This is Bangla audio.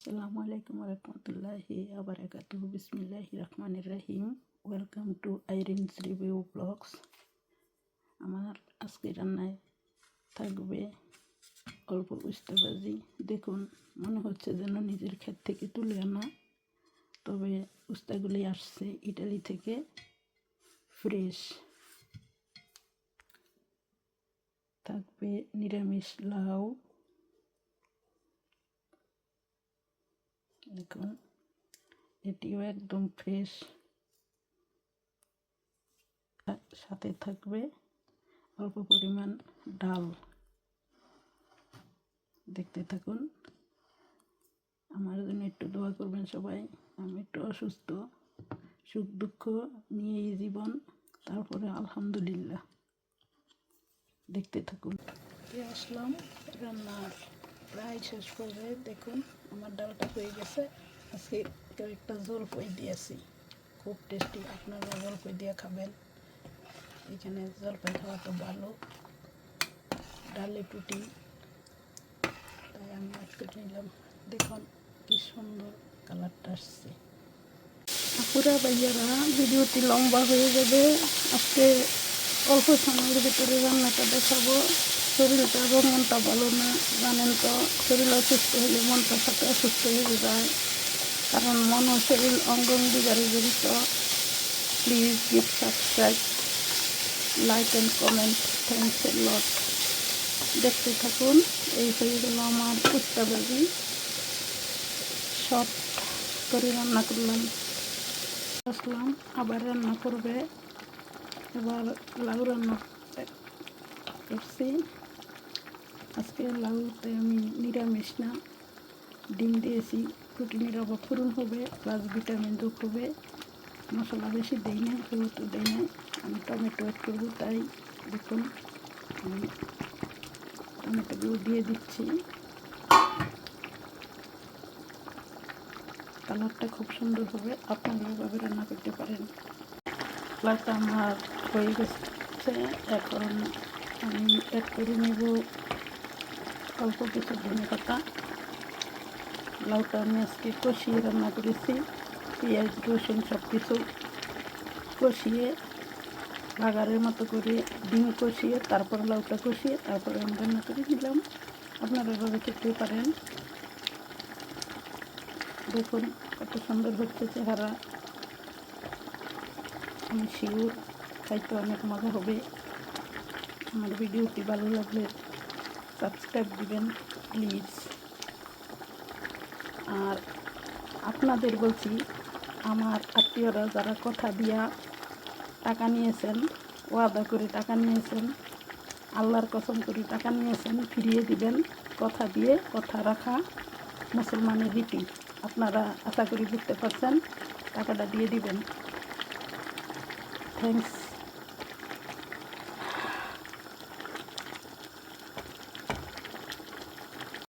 Assalamu alaikum warahmatullahi wabarakatuh. Bismillahirrahmanirrahim. Welcome to Irin's review blogs. আমার আজকে রান্নায় থাকবে অল্প উস্তা ভাজি। দেখুন, মনে হচ্ছে যেন নিজের ক্ষেত থেকে তুলে আনা, তবে উস্তাগুলি আসছে ইটালি থেকে, ফ্রেশ। থাকবে নিরামিষ লাউ। দেখুন, এটিও একদম ফ্রেশ। সাথে থাকবে অল্প পরিমাণ ডাল। দেখতে থাকুন, আমার জন্য একটু দোয়া করবেন সবাই। আমি একটু অসুস্থ, সুখ দুঃখ নিয়েই জীবন, তারপরে আলহামদুলিল্লাহ। দেখতে থাকুন। আসলাম রান্নার প্রায় শেষ পর্যায়ে। দেখুন, আমার ডালটা হয়ে গেছে। আজকে কয়েকটা জলপাই দিয়েছি, খুব টেস্টি। আপনারা জলপাই দিয়ে খাবেন, এখানে জলপাই খাওয়া তো ভালো, ডালে প্রোটিন, তাই আমি একটু নিলাম। দেখুন কি সুন্দর কালারটা আসছে। আপুরা ভাইয়ারা, ভিডিওটি লম্বা হয়ে যাবে। আজকে অল্প সময়ের ভিতরে রান্নাটা দেখাবো। শরীরটা এবং মনটা ভালো না, জানেন তো। শরীর অসুস্থ হলে মনটা সাথে অসুস্থ হয়ে যায়, কারণ মন ও শরীর অঙ্গাঙ্গি জড়িত। Please give subscribe, like and comment. Thanks a lot. দেখতে থাকুন। এই হয়ে গেল আমার উস্তা ভাজি। শর্ট করে রান্না করলাম। আসলাম আবার রান্না করবে। এবার লাউ রান্না করছি। আজকে লাউতে আমি নিরামিষ না, ডিম দিয়েছি। প্রোটিনের অভাব পূরণ হবে, প্লাস ভিটামিন যোগ হবে। মশলা বেশি দিই না, হলুদ দিই না। আমি টমেটো অ্যাড করবো, তাই দেখুন আমি টমেটোগুলো দিয়ে দিচ্ছি। কালারটা খুব সুন্দর হবে, আপনারা এভাবে রান্না করতে পারেন। লাউটা আমার হয়ে গেছে। এখন আমি অ্যাড করে নেব অল্প কিছু ধনেপাতা। লাউটা আমি আজকে কষিয়ে রান্না করেছি, পেঁয়াজ রসুন সব কিছু কষিয়ে, বাগারের মতো করে ডিম কষিয়ে, তারপর লাউটা কষিয়ে, তারপরে আমি রান্না করে নিলাম। আপনারা এভাবে খেতে পারেন। দেখুন কত সুন্দর হচ্ছে চেহারা। আমি শিওর খাইতে অনেক মজা হবে। আমার ভিডিওটি ভালো লাগলে সাবস্ক্রাইব দিবেন প্লিজ। আর আপনাদের বলছি, আমার আত্মীয়রা যারা কথা দিয়া টাকা নিয়েছেন, ওয়াদা করে টাকা নিয়েছেন, আল্লাহর কসম করে টাকা নিয়েছেন, ফিরিয়ে দিবেন। কথা দিয়ে কথা রাখা মুসলমানের রীতি। আপনারা আশা করি বুঝতে পারছেন, টাকাটা দিয়ে দিবেন। থ্যাংকস।